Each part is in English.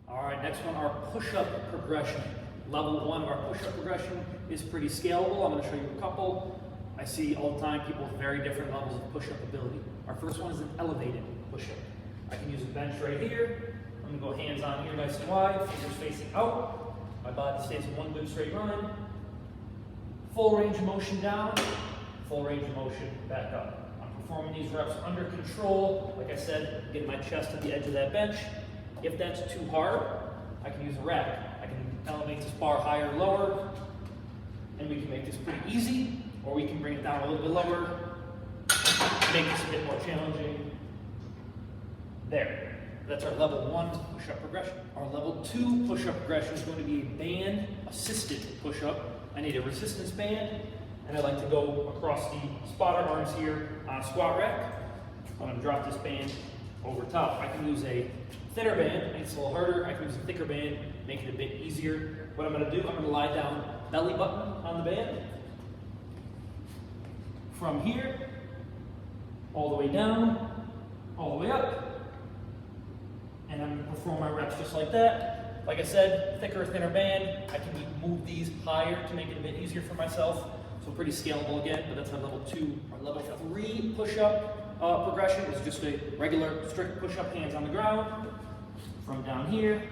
All right, next one, our push-up progression. Level 1 of our push-up progression is pretty scalable. I'm going to show you a couple. I see all the time people with very different levels of push-up ability. Our first one is an elevated push-up. I can use a bench right here. I'm going to go hands on here, nice and wide, fingers facing out. My body stays in one good straight line. Full range of motion down, full range of motion back up. I'm performing these reps under control. Like I said, getting my chest to the edge of that bench. If that's too hard, I can use a rack. I can elevate this bar higher or lower, and we can make this pretty easy, or we can bring it down a little bit lower, make this a bit more challenging. There. That's our level 1 push-up progression. Our level 2 push-up progression is going to be a band-assisted push-up. I need a resistance band, and I like to go across the spotter arms here on a squat rack. I'm going to drop this band over top. I can use a thinner band, make it a little harder. I can use a thicker band, make it a bit easier. What I'm going to do, I'm going to lie down belly button on the band. From here, all the way down, all the way up. And I'm going to perform my reps just like that. Like I said, thicker or thinner band. I can move these higher to make it a bit easier for myself. So pretty scalable again, but that's our level 2. Our level 3 push-up progression is just a regular strict push-up, hands on the ground. From down here,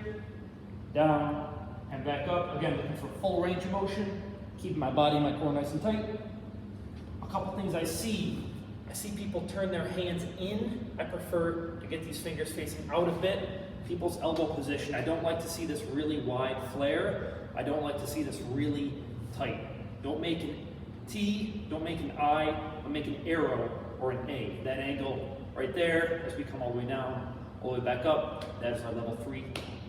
down, and back up. Again, looking for full range of motion, keeping my body and my core nice and tight. A couple things I see people turn their hands in. I prefer to get these fingers facing out a bit. People's elbow position. I don't like to see this really wide flare. I don't like to see this really tight. Don't make an T, don't make an I, but make an arrow or an A. That angle right there, as we come all the way down, all the way back up, that is our level 3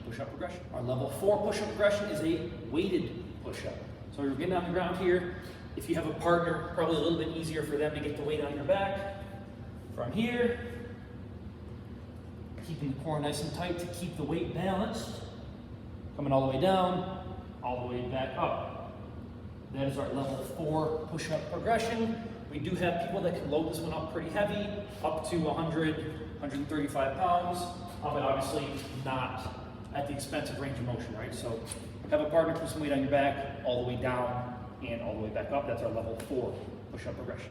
push-up progression. Our level 4 push-up progression is a weighted push-up. So you're getting on the ground here. If you have a partner, probably a little bit easier for them to get the weight on your back. From here, keeping the core nice and tight to keep the weight balanced. Coming all the way down, all the way back up. That is our level 4 push-up progression. We do have people that can load this one up pretty heavy, up to 100, 135 pounds, but obviously not at the expense of range of motion, right? So have a partner put some weight on your back, all the way down, and all the way back up. That's our level 4 push-up progression.